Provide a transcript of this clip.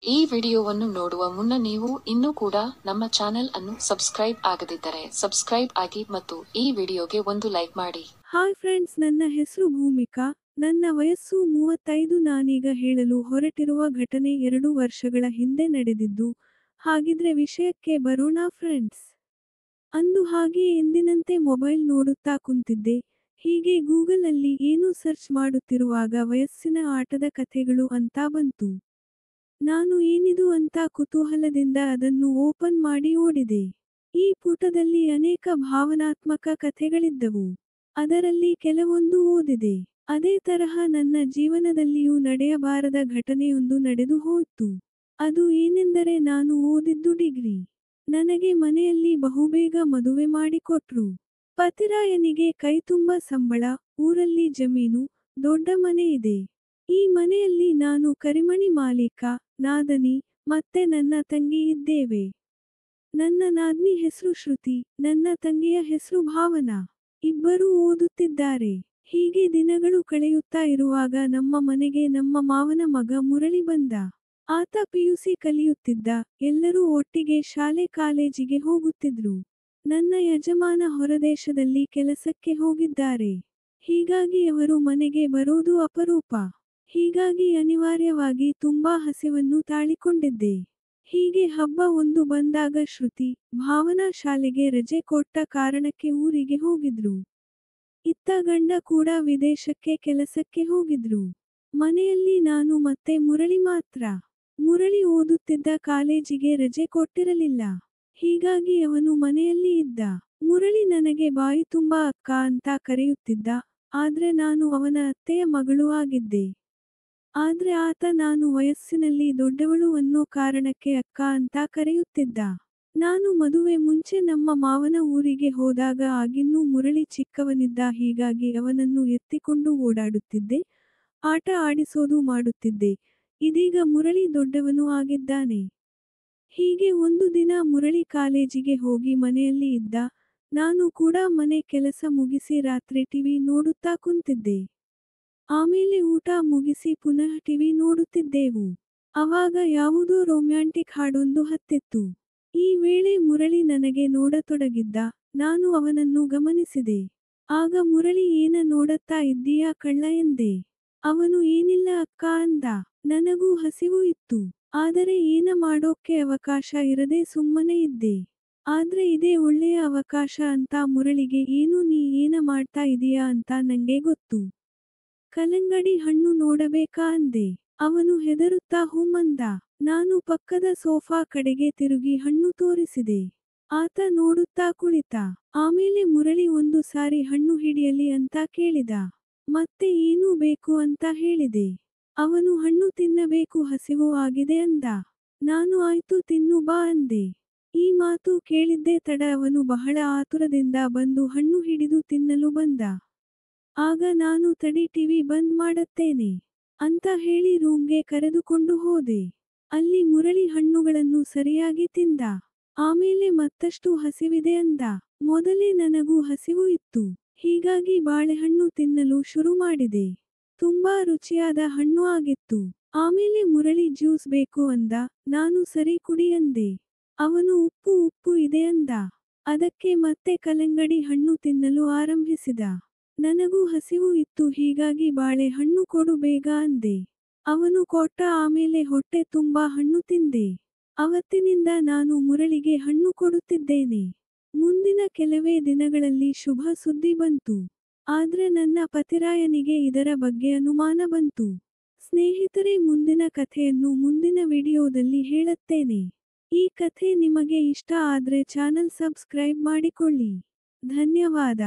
ಈ ವಿಡಿಯೋವನ್ನು ನೋಡುವ ಮುನ್ನ ನೀವು ಇನ್ನೂ ಕೂಡ ನಮ್ಮ ಚಾನೆಲ್ ಅನ್ನು ಸಬ್ಸ್ಕ್ರೈಬ್ ಆಗದಿದ್ದರೆ ಸಬ್ಸ್ಕ್ರೈಬ್ ಆಗಿ ಮತ್ತು ಈ ವಿಡಿಯೋಗೆ ಒಂದು ಲೈಕ್ ಮಾಡಿ. ಹಾಯ್ ಫ್ರೆಂಡ್ಸ್, ನನ್ನ ಹೆಸರು ಭೂಮಿಕಾ. ನನ್ನ ವಯಸ್ಸು 35. ನಾನೀಗ ಹೇಳಲು ಹೊರಟಿರುವ ಘಟನೆ 2 ವರ್ಷಗಳ ಹಿಂದೆ ನಡೆದಿದ್ದು. ಹಾಗಿದ್ರೆ ವಿಷಯಕ್ಕೆ ಬರೋಣ ಫ್ರೆಂಡ್ಸ್. ಅಂದು ಹಾಗೆ ಎಂದಿನಂತೆ ಮೊಬೈಲ್ ನೋಡುತ್ತಾ ಕುಂತಿದ್ದೆ. ಹೀಗೆ ಗೂಗಲ್ ಅಲ್ಲಿ ಏನೋ ಸರ್ಚ್ ಮಾಡುತ್ತಿರುವಾಗ ವಯಸ್ಸಿನ ಆಟದ ಕಥೆಗಳು ಅಂತ ಬಂತು. ನಾನು ಏನಿದು ಅಂತ ಕುತೂಹಲದಿಂದ ಅದನ್ನು ಓಪನ್ ಮಾಡಿ ಓಡಿದೆ. ಈ ಪುಟದಲ್ಲಿ ಅನೇಕ ಭಾವನಾತ್ಮಕ ಕಥೆಗಳಿದ್ದವು. ಅದರಲ್ಲಿ ಕೆಲವೊಂದು ಓದಿದೆ. ಅದೇ ತರಹ ನನ್ನ ಜೀವನದಲ್ಲಿಯೂ ನಡೆಯಬಾರದ ಘಟನೆಯೊಂದು ನಡೆದು ಹೋಯ್ತು. ಅದು ಏನೆಂದರೆ, ನಾನು ಓದಿದ್ದು ಡಿಗ್ರಿ. ನನಗೆ ಮನೆಯಲ್ಲಿ ಬಹುಬೇಗ ಮದುವೆ ಮಾಡಿಕೊಟ್ರು. ಪತಿರಾಯನಿಗೆ ಕೈತುಂಬ ಸಂಬಳ, ಊರಲ್ಲಿ ಜಮೀನು, ದೊಡ್ಡ ಮನೆ ಇದೆ. ಈ ಮನೆಯಲ್ಲಿ ನಾನು ಕರಿಮಣಿ ಮಾಲೀಕ, ನಾದನಿ, ಮತ್ತೆ ನನ್ನ ತಂಗಿ ಇದ್ದೇವೆ. ನನ್ನ ನಾದ್ನಿ ಹೆಸರು ಶ್ರುತಿ, ನನ್ನ ತಂಗಿಯ ಹೆಸರು ಭಾವನಾ. ಇಬ್ಬರೂ ಓದುತ್ತಿದ್ದಾರೆ. ಹೀಗೆ ದಿನಗಳು ಕಳೆಯುತ್ತಾ ಇರುವಾಗ ನಮ್ಮ ಮನೆಗೆ ನಮ್ಮ ಮಾವನ ಮಗ ಮುರಳಿ ಬಂದ. ಆತ ಪಿಯುಸಿ ಕಲಿಯುತ್ತಿದ್ದ. ಎಲ್ಲರೂ ಒಟ್ಟಿಗೆ ಶಾಲೆ ಕಾಲೇಜಿಗೆ ಹೋಗುತ್ತಿದ್ರು. ನನ್ನ ಯಜಮಾನ ಹೊರದೇಶದಲ್ಲಿ ಕೆಲಸಕ್ಕೆ ಹೋಗಿದ್ದಾರೆ. ಹೀಗಾಗಿ ಅವರು ಮನೆಗೆ ಬರೋದು ಅಪರೂಪ. ಹೀಗಾಗಿ ಅನಿವಾರ್ಯವಾಗಿ ತುಂಬಾ ಹಸಿವನ್ನು ತಾಳಿಕೊಂಡಿದ್ದೆ. ಹೀಗೆ ಹಬ್ಬ ಒಂದು ಬಂದಾಗ ಶ್ರುತಿ, ಭಾವನಾ ಶಾಲೆಗೆ ರಜೆ ಕೊಟ್ಟ ಕಾರಣಕ್ಕೆ ಊರಿಗೆ ಹೋಗಿದ್ರು. ಇತ್ತ ಗಂಡ ಕೂಡ ವಿದೇಶಕ್ಕೆ ಕೆಲಸಕ್ಕೆ ಹೋಗಿದ್ರು. ಮನೆಯಲ್ಲಿ ನಾನು ಮತ್ತೆ ಮುರಳಿ ಮಾತ್ರ. ಮುರಳಿ ಓದುತ್ತಿದ್ದ ಕಾಲೇಜಿಗೆ ರಜೆ ಕೊಟ್ಟಿರಲಿಲ್ಲ. ಹೀಗಾಗಿ ಅವನು ಮನೆಯಲ್ಲಿ ಇದ್ದ. ಮುರಳಿ ನನಗೆ ಬಾಯಿ ತುಂಬಾ ಅಕ್ಕ ಅಂತ ಕರೆಯುತ್ತಿದ್ದ. ಆದ್ರೆ ನಾನು ಅವನ ಅತ್ತೆಯ ಮಗಳು ಆಗಿದ್ದೆ. ಆದ್ರೆ ಆತ ನಾನು ವಯಸ್ಸಿನಲ್ಲಿ ದೊಡ್ಡವಳು ಅನ್ನೋ ಕಾರಣಕ್ಕೆ ಅಕ್ಕ ಅಂತ ಕರೆಯುತ್ತಿದ್ದ. ನಾನು ಮದುವೆ ಮುಂಚೆ ನಮ್ಮ ಮಾವನ ಊರಿಗೆ ಹೋದಾಗ ಆಗಿನ್ನೂ ಮುರಳಿ ಚಿಕ್ಕವನಿದ್ದ. ಹೀಗಾಗಿ ಅವನನ್ನು ಎತ್ತಿಕೊಂಡು ಓಡಾಡುತ್ತಿದ್ದೆ, ಆಟ ಆಡಿಸೋದು ಮಾಡುತ್ತಿದ್ದೆ. ಇದೀಗ ಮುರಳಿ ದೊಡ್ಡವನು ಆಗಿದ್ದಾನೆ. ಹೀಗೆ ಒಂದು ದಿನ ಮುರಳಿ ಕಾಲೇಜಿಗೆ ಹೋಗಿ ಮನೆಯಲ್ಲಿ ಇದ್ದ. ನಾನು ಕೂಡ ಮನೆ ಕೆಲಸ ಮುಗಿಸಿ ರಾತ್ರಿ ಟಿವಿ ನೋಡುತ್ತಾ ಕುಂತಿದ್ದೆ. ಆಮೇಲೆ ಊಟ ಮುಗಿಸಿ ಪುನಃ ಟಿವಿ ನೋಡುತ್ತಿದ್ದೆವು. ಅವಾಗ ಯಾವುದೋ ರೊಮ್ಯಾಂಟಿಕ್ ಹಾಡೊಂದು ಹತ್ತಿತ್ತು. ಈ ವೇಳೆ ಮುರಳಿ ನನಗೆ ನೋಡತೊಡಗಿದ್ದ. ನಾನು ಅವನನ್ನು ಗಮನಿಸಿದೆ. ಆಗ ಮುರಳಿ ಏನ ನೋಡತ್ತಾ ಇದ್ದೀಯಾ ಕಳ್ಳ ಎಂದೆ. ಅವನು ಏನಿಲ್ಲ ಅಕ್ಕ ಅಂದ. ನನಗೂ ಹಸಿವು ಇತ್ತು. ಆದರೆ ಏನ ಮಾಡೋಕ್ಕೆ ಅವಕಾಶ ಇರದೆ ಸುಮ್ಮನೆ ಇದ್ದೆ. ಆದ್ರೆ ಇದೇ ಒಳ್ಳೆಯ ಅವಕಾಶ ಅಂತ ಮುರಳಿಗೆ ಏನು ನೀ ಏನ ಮಾಡ್ತಾ ಇದೀಯಾ ಅಂತ ನಂಗೆ ಗೊತ್ತು. ಕಲ್ಲಂಗಡಿ ಹಣ್ಣು ನೋಡಬೇಕಾ ಅಂದೆ. ಅವನು ಹೆದರುತ್ತಾ ಹೂಮಂದ. ನಾನು ಪಕ್ಕದ ಸೋಫಾ ಕಡೆಗೆ ತಿರುಗಿ ಹಣ್ಣು ತೋರಿಸಿದೆ. ಆತ ನೋಡುತ್ತಾ ಕುಳಿತ. ಆಮೇಲೆ ಮುರಳಿ ಒಂದು ಸಾರಿ ಹಣ್ಣು ಹಿಡಿಯಲಿ ಅಂತ ಕೇಳಿದ. ಮತ್ತೆ ಏನೂ ಬೇಕು ಅಂತ ಹೇಳಿದೆ. ಅವನು ಹಣ್ಣು ತಿನ್ನಬೇಕು, ಹಸಿವು ಆಗಿದೆ ಅಂದ. ನಾನು ಆಯ್ತು ತಿನ್ನು ಬಾ ಅಂದೆ. ಈ ಮಾತು ಕೇಳಿದ್ದೇ ತಡ ಅವನು ಬಹಳ ಆತುರದಿಂದ ಬಂದು ಹಣ್ಣು ಹಿಡಿದು ತಿನ್ನಲು ಬಂದ. ಆಗ ನಾನು ತಡಿ ಟಿವಿ ಬಂದ್ ಮಾಡತ್ತೇನೆ ಅಂತ ಹೇಳಿ ರೂಮ್ಗೆ ಕರೆದುಕೊಂಡು ಹೋದೆ. ಅಲ್ಲಿ ಮುರಳಿ ಹಣ್ಣುಗಳನ್ನು ಸರಿಯಾಗಿ ತಿಂದ. ಆಮೇಲೆ ಮತ್ತಷ್ಟು ಹಸಿವಿದೆ ಅಂದ. ಮೊದಲೇ ನನಗೂ ಹಸಿವು ಇತ್ತು. ಹೀಗಾಗಿ ಬಾಳೆಹಣ್ಣು ತಿನ್ನಲು ಶುರು ಮಾಡಿದೆ. ತುಂಬಾ ರುಚಿಯಾದ ಹಣ್ಣು ಆಗಿತ್ತು. ಆಮೇಲೆ ಮುರಳಿ ಜ್ಯೂಸ್ ಬೇಕು ಅಂದ. ನಾನು ಸರಿ ಕುಡಿ ಅಂದೆ. ಅವನು ಉಪ್ಪು ಇದೆ ಅಂದ. ಅದಕ್ಕೆ ಮತ್ತೆ ಕಲ್ಲಂಗಡಿ ಹಣ್ಣು ತಿನ್ನಲು ಆರಂಭಿಸಿದ. ನನಗೂ ಹಸಿವು ಇತ್ತು. ಹೀಗಾಗಿ ಬಾಳೆ ಹಣ್ಣು ಕೊಡು ಬೇಗ ಅಂದೆ. ಅವನು ಕೊಟ್ಟ. ಆಮೇಲೆ ಹೊಟ್ಟೆ ತುಂಬಾ ಹಣ್ಣು ತಿಂದೆ. ಅವತ್ತಿನಿಂದ ನಾನು ಮುರಳಿಗೆ ಹಣ್ಣು ಕೊಡುತ್ತಿದ್ದೇನೆ. ಮುಂದಿನ ಕೆಲವೇ ದಿನಗಳಲ್ಲಿ ಶುಭ ಸುದ್ದಿ ಬಂತು. ಆದ್ರೆ ನನ್ನ ಪತಿರಾಯನಿಗೆ ಇದರ ಬಗ್ಗೆ ಅನುಮಾನ ಬಂತು. ಸ್ನೇಹಿತರೆ, ಮುಂದಿನ ಕಥೆಯನ್ನು ಮುಂದಿನ ವಿಡಿಯೋದಲ್ಲಿ ಹೇಳತ್ತೇನೆ. ಈ ಕಥೆ ನಿಮಗೆ ಇಷ್ಟ ಆದ್ರೆ ಚಾನಲ್ ಸಬ್ಸ್ಕ್ರೈಬ್ ಮಾಡಿಕೊಳ್ಳಿ. ಧನ್ಯವಾದ.